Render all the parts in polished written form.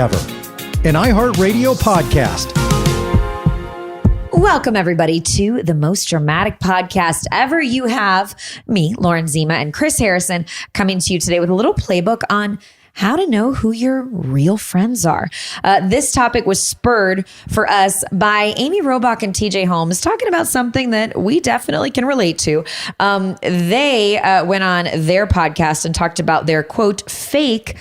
Ever, an iHeartRadio podcast. Welcome, everybody, to the most dramatic podcast ever. You have me, Lauren Zima, and Chris Harrison coming to you today with a little playbook on how to know who your real friends are. This topic was spurred for us by Amy Robach and TJ Holmes talking about something that we definitely can relate to. They went on their podcast and talked about their, quote, fake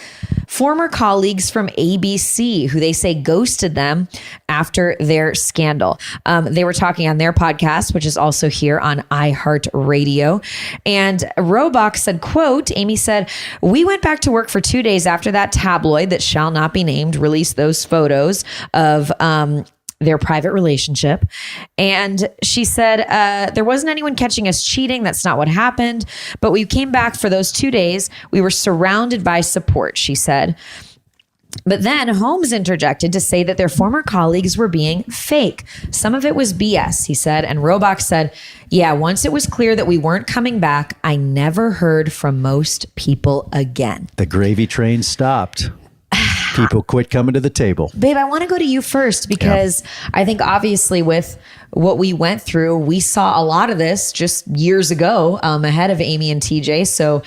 former colleagues from ABC who they say ghosted them after their scandal. They were talking on their podcast, which is also here on iHeartRadio. And Robach said, quote, Amy said, "We went back to work for 2 days after that tabloid that shall not be named released those photos of their private relationship. And she said, there wasn't anyone catching us cheating. That's not what happened. But we came back for those 2 days. We were surrounded by support," she said. But then Holmes interjected to say that their former colleagues were being fake. Some of it was BS, he said. And Robach said, "Yeah, once it was clear that we weren't coming back, I never heard from most people again." The gravy train stopped. People quit coming to the table. Babe, I want to go to you first because I think obviously with what we went through, we saw a lot of this just years ago ahead of Amy and TJ. So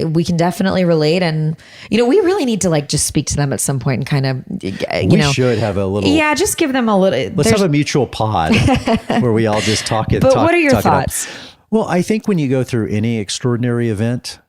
we can definitely relate. And, you know, we really need to like just speak to them at some point and kind of, we should have a little. Yeah, just give them a little. Let's have a mutual pod where we all just talk it. But what are your thoughts? Well, I think when you go through any extraordinary event,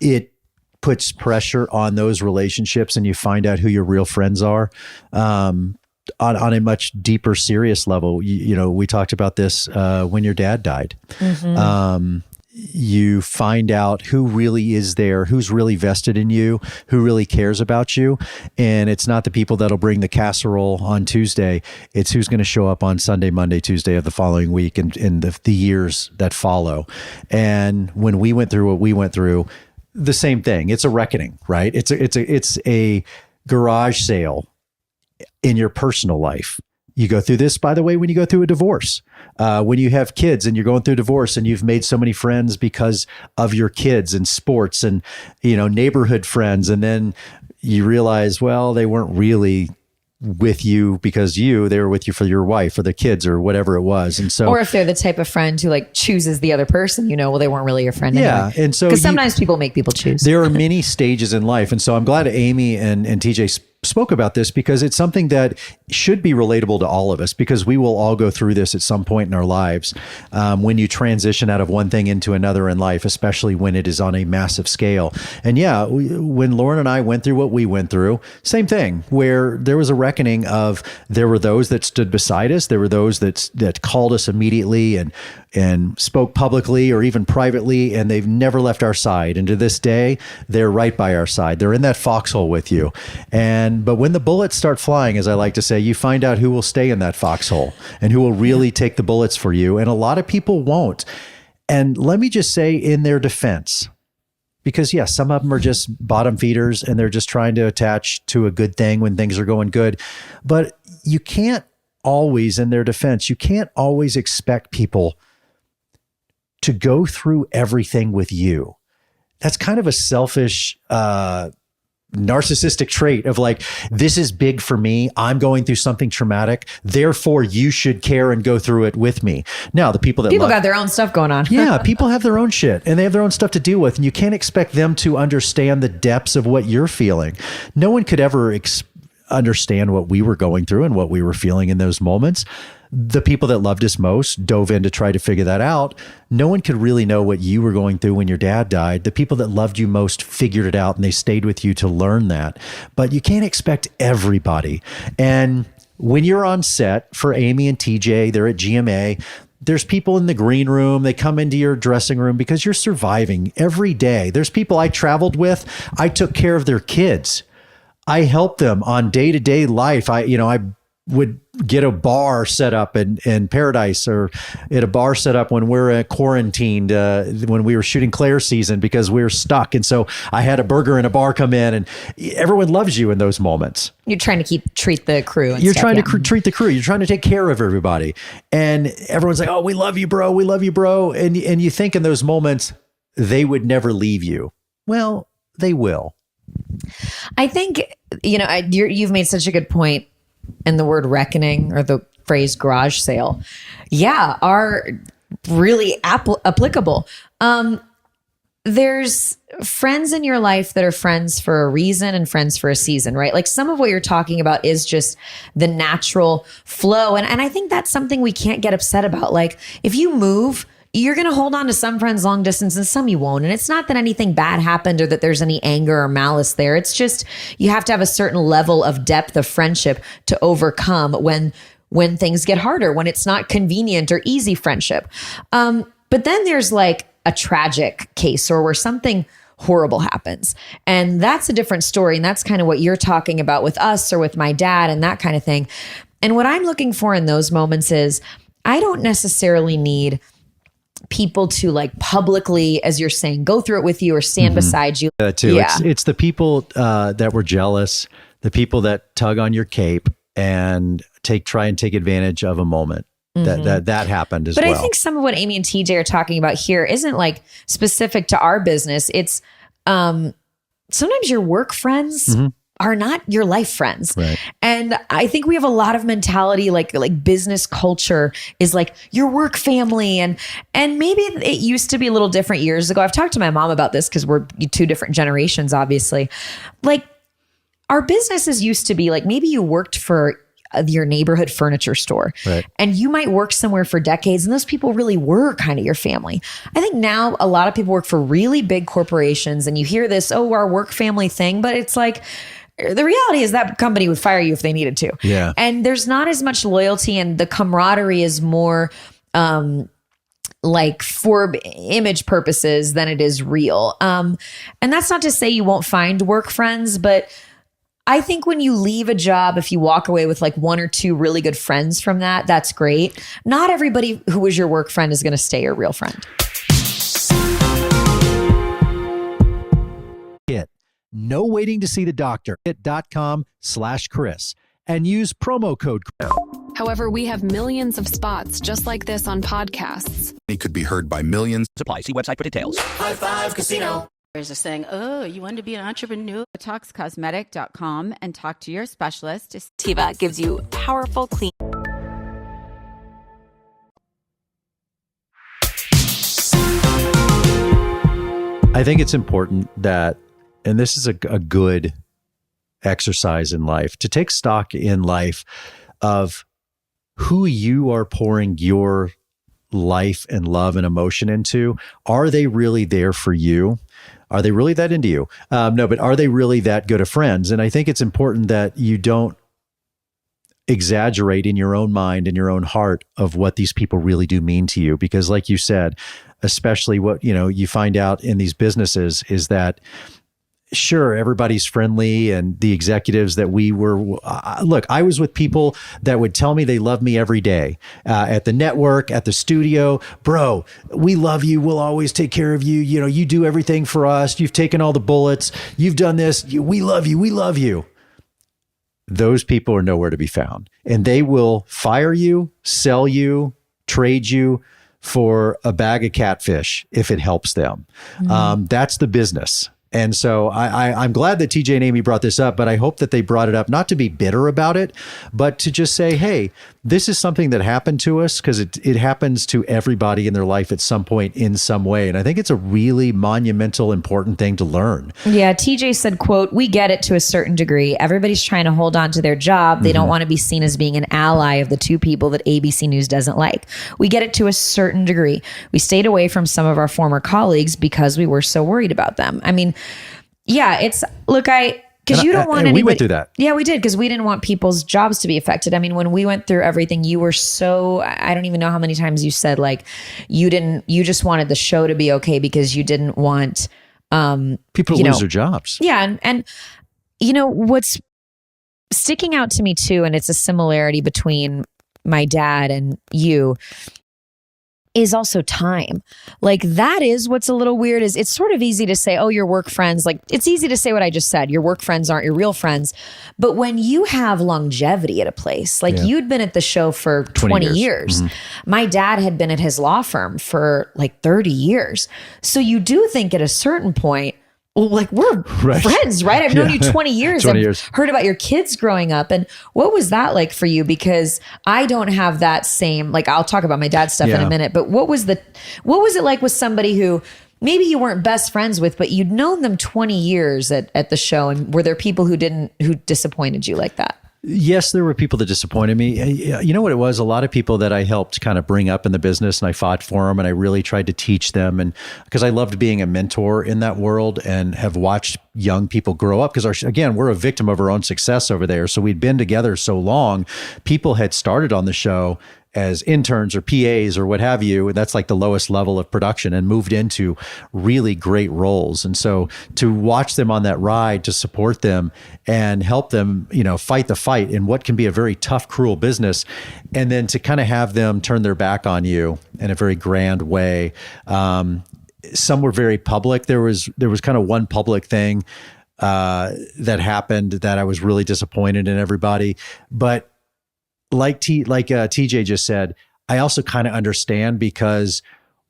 it puts pressure on those relationships and you find out who your real friends are on a much deeper, serious level. You know, we talked about this when your dad died. Mm-hmm. You find out who really is there, who's really vested in you, who really cares about you. And it's not the people that'll bring the casserole on Tuesday. It's who's going to show up on Sunday, Monday, Tuesday of the following week and the years that follow. And when we went through what we went through, the same thing. It's a reckoning, right? It's a garage sale in your personal life. You go through this, by the way, when you go through a divorce, when you have kids and you're going through divorce and you've made so many friends because of your kids and sports and, you know, neighborhood friends. And then you realize, well, they weren't really with you because they were with you for your wife or the kids or whatever it was. And so, or if they're the type of friend who like chooses the other person, you know, well, they weren't really your friend. Yeah. Anyway. And so, because sometimes people make people choose. There are many stages in life. And so I'm glad Amy and TJ spoke about this because it's something that should be relatable to all of us because we will all go through this at some point in our lives. When you transition out of one thing into another in life, especially when it is on a massive scale. And yeah, when Lauren and I went through what we went through, same thing where there was a reckoning of there were those that stood beside us. There were those that called us immediately and spoke publicly or even privately, and they've never left our side. And to this day, they're right by our side. They're in that foxhole with you. But when the bullets start flying, as I like to say, you find out who will stay in that foxhole and who will really take the bullets for you. And a lot of people won't. And let me just say in their defense, because yes, some of them are just bottom feeders and they're just trying to attach to a good thing when things are going good. But you can't always, in their defense, you can't always expect people to go through everything with you. That's kind of a selfish, narcissistic trait of like, this is big for me. I'm going through something traumatic. Therefore, you should care and go through it with me. Now, the people got their own stuff going on. Yeah, people have their own shit and they have their own stuff to deal with. And you can't expect them to understand the depths of what you're feeling. No one could ever understand what we were going through and what we were feeling in those moments. The people that loved us most dove in to try to figure that out. No one could really know what you were going through when your dad died. The people that loved you most figured it out and they stayed with you to learn that. But you can't expect everybody. And when you're on set for Amy and TJ, they're at GMA, there's people in the green room. They come into your dressing room because you're surviving every day. There's people I traveled with. I took care of their kids. I helped them on day-to-day life. I would get a bar set up in Paradise or at a bar set up when we're quarantined, when we were shooting Claire season because we were stuck. And so I had a burger and a bar come in and everyone loves you in those moments. You're trying to treat the crew. You're trying to treat the crew. You're trying to take care of everybody. And everyone's like, oh, we love you, bro. We love you, bro. And you think in those moments, they would never leave you. Well, they will. I think, you've made such a good point, and the word reckoning or the phrase garage sale, are really applicable. There's friends in your life that are friends for a reason and friends for a season, right? Like some of what you're talking about is just the natural flow. And I think that's something we can't get upset about. Like if you move, you're going to hold on to some friends long distance and some you won't. And it's not that anything bad happened or that there's any anger or malice there. It's just you have to have a certain level of depth of friendship to overcome when things get harder, when it's not convenient or easy friendship. But then there's like a tragic case or where something horrible happens. And that's a different story. And that's kind of what you're talking about with us or with my dad and that kind of thing. And what I'm looking for in those moments is I don't necessarily need people to like publicly, as you're saying, go through it with you or stand beside you. Too. Yeah. It's the people that were jealous, the people that tug on your cape and try and take advantage of a moment. That happened as well. But I think some of what Amy and TJ are talking about here isn't like specific to our business. It's sometimes your work friends are not your life friends. Right. And I think we have a lot of mentality, like business culture is like your work family. And maybe it used to be a little different years ago. I've talked to my mom about this because we're two different generations, obviously. Like our businesses used to be like, maybe you worked for your neighborhood furniture store. Right. And you might work somewhere for decades and those people really were kind of your family. I think now a lot of people work for really big corporations and you hear this, our work family thing, but it's like, the reality is that company would fire you if they needed to. Yeah. And there's not as much loyalty and the camaraderie is more like for image purposes than it is real. And that's not to say you won't find work friends, but I think when you leave a job, if you walk away with like one or two really good friends from that, that's great. Not everybody who was your work friend is going to stay your real friend. No waiting to see the doctor. Hit.com/Chris and use promo code. However, we have millions of spots just like this on podcasts. It could be heard by millions. Supply. See website for details. High Five Casino. There's a saying, you want to be an entrepreneur? BotoxCosmetic.com and talk to your specialist. Tiva gives you powerful, clean. I think it's important that, and this is a good exercise in life, to take stock in life of who you are pouring your life and love and emotion into. Are they really there for you? Are they really that into you? No, but are they really that good of friends? And I think it's important that you don't exaggerate in your own mind and your own heart of what these people really do mean to you. Because like you said, especially what, you find out in these businesses is that sure, everybody's friendly and the executives that we were, look, I was with people that would tell me they love me every day at the network, at the studio. Bro, we love you. We'll always take care of you. You do everything for us. You've taken all the bullets. You've done this. We love you. We love you. Those people are nowhere to be found. And they will fire you, sell you, trade you for a bag of catfish if it helps them. That's the business. And so I'm glad that TJ and Amy brought this up, but I hope that they brought it up not to be bitter about it, but to just say, hey, this is something that happened to us because it happens to everybody in their life at some point in some way. And I think it's a really monumental, important thing to learn. Yeah. TJ said, quote, we get it to a certain degree. Everybody's trying to hold on to their job. They don't want to be seen as being an ally of the two people that ABC News doesn't like. We get it to a certain degree. We stayed away from some of our former colleagues because we were so worried about them. I mean, yeah, because you don't want anybody. We went through that. Yeah, we did, because we didn't want people's jobs to be affected. I mean, when we went through everything, you were so, I don't even know how many times you said like you just wanted the show to be okay because you didn't want people to lose their jobs. Yeah. And what's sticking out to me too, and it's a similarity between my dad and you, is also time. Like that is what's a little weird is it's sort of easy to say, your work friends, like it's easy to say what I just said, your work friends aren't your real friends. But when you have longevity at a place, like you'd been at the show for 20 years. My dad had been at his law firm for like 30 years. So you do think at a certain point, well, like we're friends, right? I've known you 20 years. 20 I've years. heard about your kids growing up. And what was that like for you? Because I don't have that same, like I'll talk about my dad's stuff in Yeah. a minute, but what was it like with somebody who maybe you weren't best friends with, but you'd known them 20 years at the show? And were there people who disappointed you like that? Yes, there were people that disappointed me. You know what it was? A lot of people that I helped kind of bring up in the business, and I fought for them, and I really tried to teach them. And because I loved being a mentor in that world and have watched young people grow up, because again, we're a victim of our own success over there. So we'd been together so long. People had started on the show as interns or PAs or what have you. And that's like the lowest level of production, and moved into really great roles. And so to watch them on that ride, to support them and help them, fight the fight in what can be a very tough, cruel business. And then to kind of have them turn their back on you in a very grand way. Some were very public. There was kind of one public thing that happened that I was really disappointed in everybody. But like TJ just said, I also kind of understand, because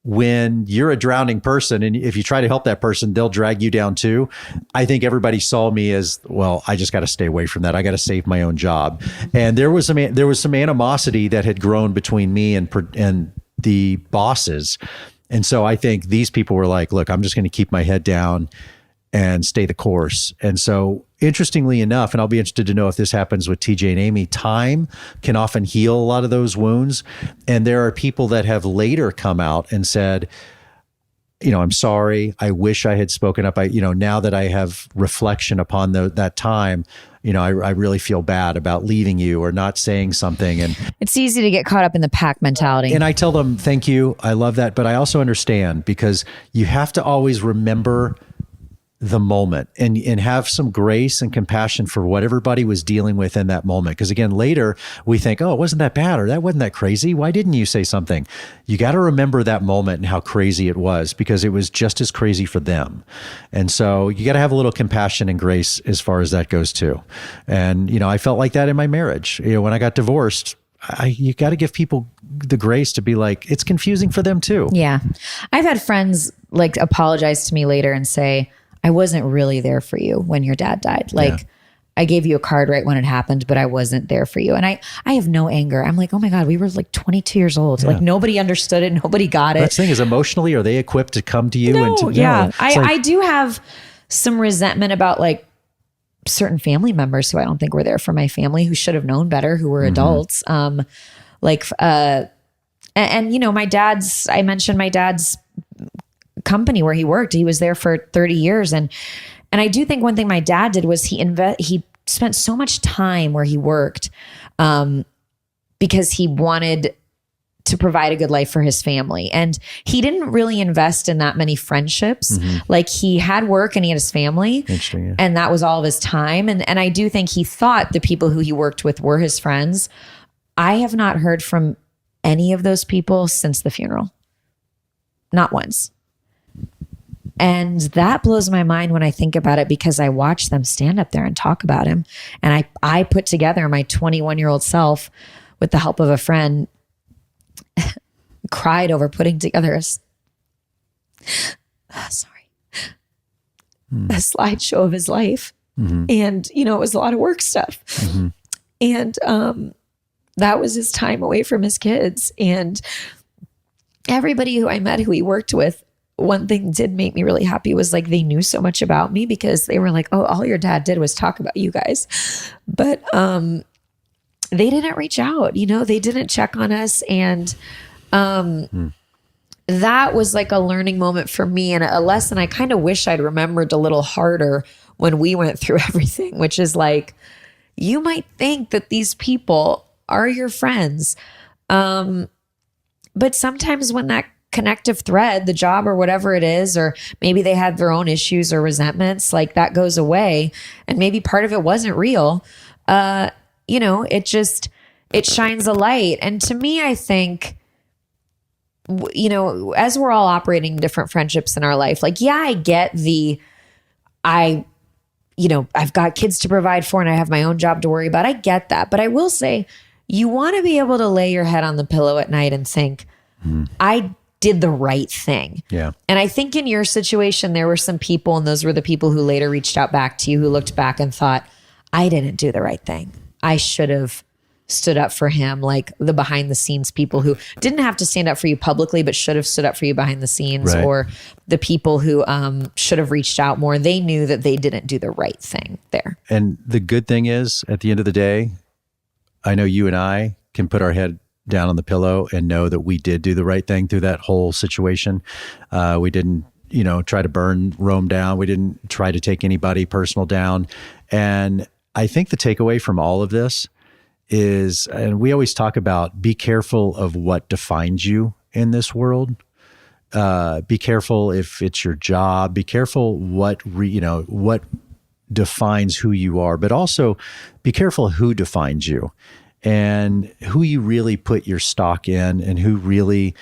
when you're a drowning person and if you try to help that person, they'll drag you down too. I think everybody saw me as, well, I just got to stay away from that. I got to save my own job. And there was some animosity that had grown between me and the bosses. And so I think these people were like, look, I'm just going to keep my head down and stay the course. And so interestingly enough, and I'll be interested to know if this happens with TJ and Amy, time can often heal a lot of those wounds. And there are people that have later come out and said, I'm sorry. I wish I had spoken up. Now that I have reflection upon that time, I really feel bad about leaving you or not saying something. And It's easy to get caught up in the pack mentality. I tell them, thank you. I love that. But I also understand, because you have to always remember the moment and have some grace and compassion for what everybody was dealing with in that moment. Because again, later we think, oh, it wasn't that bad, or that wasn't that crazy. Why didn't you say something? You got to remember that moment and how crazy it was, because it was just as crazy for them. And so you got to have a little compassion and grace as far as that goes too. And, I felt like that in my marriage. When I got divorced, you got to give people the grace to be like, it's confusing for them too. Yeah. I've had friends like apologize to me later and say, I wasn't really there for you when your dad died. Like, I gave you a card right when it happened, but I wasn't there for you. And I have no anger. I'm like, oh my God, we were like 22 years old. Like nobody understood it. Nobody got it. That's the thing, is emotionally, are they equipped to come to you? I do have some resentment about like certain family members who I don't think were there for my family, who should have known better, who were adults. I mentioned my dad's company where he worked. He was there for 30 years. And I do think one thing my dad did was he spent so much time where he worked because he wanted to provide a good life for his family. And he didn't really invest in that many friendships. Like, he had work and he had his family. Interesting, yeah. And that was all of his time. And I do think he thought the people who he worked with were his friends. I have not heard from any of those people since the funeral. Not once. And that blows my mind when I think about it, because I watched them stand up there and talk about him. And I put together my 21-year-old self with the help of a friend, cried over putting together a slideshow of his life. And, it was a lot of work stuff. And that was his time away from his kids. And everybody who I met who he worked with, one thing did make me really happy was like, they knew so much about me, because they were like, oh, all your dad did was talk about you guys. But they didn't reach out, they didn't check on us. And that was like a learning moment for me, and a lesson I kind of wish I'd remembered a little harder when we went through everything, which is like, you might think that these people are your friends. But sometimes when that connective thread, the job or whatever it is, or maybe they had their own issues or resentments, like that goes away. And maybe part of it wasn't real. It shines a light. And to me, I think, as we're all operating different friendships in our life, like, I get I've got kids to provide for and I have my own job to worry about. I get that. But I will say, you want to be able to lay your head on the pillow at night and think, did the right thing. Yeah. And I think in your situation, there were some people, and those were the people who later reached out back to you, who looked back and thought, I didn't do the right thing. I should have stood up for him, like the behind the scenes people who didn't have to stand up for you publicly, but should have stood up for you behind the scenes, Right. or the people who should have reached out more. They knew that they didn't do the right thing there. And the good thing is, at the end of the day, I know you and I can put our head down on the pillow and know that we did do the right thing through that whole situation. We didn't, try to burn Rome down. We didn't try to take anybody personal down. And I think the takeaway from all of this is, and we always talk about, be careful of what defines you in this world. Be careful if it's your job. Be careful what defines who you are, but also be careful who defines you and who you really put your stock in, and who really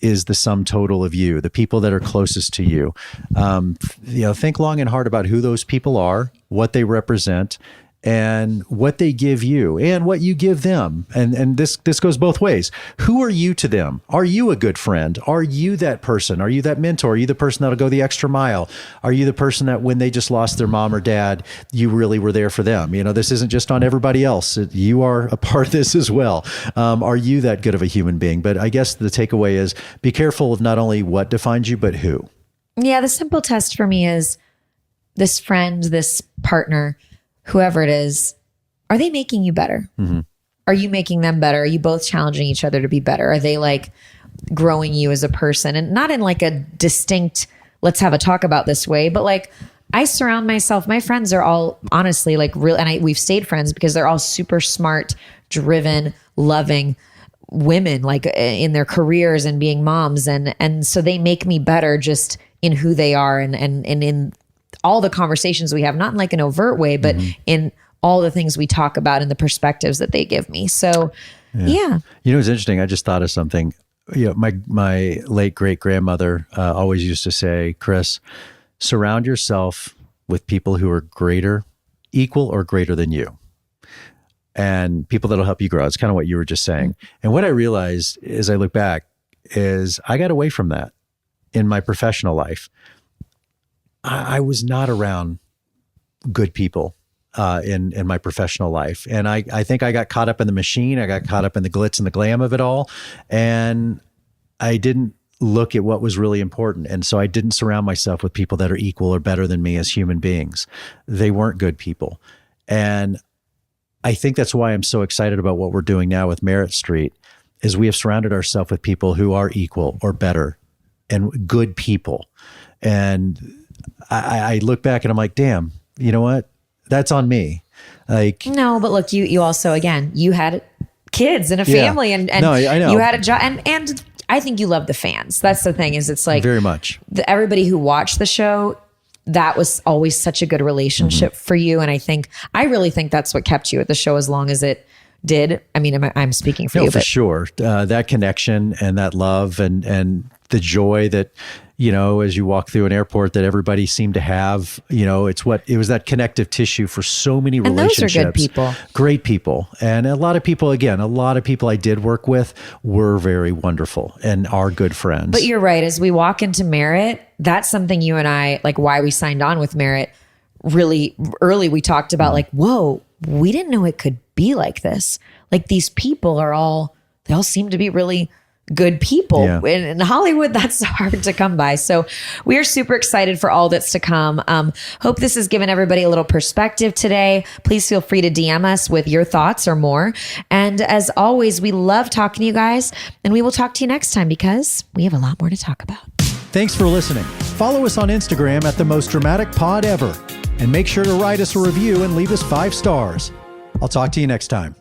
is the sum total of you, the people that are closest to you. Think long and hard about who those people are, what they represent, and what they give you and what you give them. And this goes both ways. Who are you to them? Are you a good friend? Are you that person? Are you that mentor? Are you the person that'll go the extra mile? Are you the person that when they just lost their mom or dad, you really were there for them? This isn't just on everybody else. You are a part of this as well. Are you that good of a human being? But I guess the takeaway is, be careful of not only what defines you, but who. Yeah, the simple test for me is, this friend, this partner, whoever it is, are they making you better? Mm-hmm. Are you making them better? Are you both challenging each other to be better? Are they like growing you as a person? And not in like a distinct, let's have a talk about this way, but like, I surround myself, my friends are all honestly like real, and we've stayed friends because they're all super smart, driven, loving women, like in their careers and being moms. And so they make me better just in who they are and in all the conversations we have, not in like an overt way, but in all the things we talk about and the perspectives that they give me. So, yeah. It's interesting. I just thought of something. My late great grandmother always used to say, Chris, surround yourself with people who are equal or greater than you, and people that'll help you grow. It's kind of what you were just saying. And what I realized as I look back is I got away from that in my professional life. I was not around good people in my professional life. And I think I got caught up in the machine. I got caught up in the glitz and the glam of it all. And I didn't look at what was really important. And so I didn't surround myself with people that are equal or better than me as human beings. They weren't good people. And I think that's why I'm so excited about what we're doing now with Merit Street, is we have surrounded ourselves with people who are equal or better and good people. And I look back and I'm like, damn, you know what? That's on me. Like, no, but look, you also, again, you had kids and a family, and no, I know. You had a job, and I think you love the fans. That's the thing, is it's like very much everybody who watched the show, that was always such a good relationship for you. And I really think that's what kept you at the show as long as it did. I mean, I'm speaking for you, for but sure. That connection and that love and the joy that, as you walk through an airport, that everybody seemed to have, it was that connective tissue for so many relationships. And those are good people. Great people. And a lot of people I did work with were very wonderful and are good friends. But you're right. As we walk into Merit, that's something you and I, like why we signed on with Merit really early. We talked about like, whoa, we didn't know it could be like this. Like these people they all seem to be really good people. Yeah. In Hollywood, that's hard to come by. So we are super excited for all that's to come. Hope this has given everybody a little perspective today. Please feel free to DM us with your thoughts or more. And as always, we love talking to you guys, and we will talk to you next time because we have a lot more to talk about. Thanks for listening. Follow us on Instagram at The Most Dramatic Pod Ever. And make sure to write us a review and leave us 5 stars. I'll talk to you next time.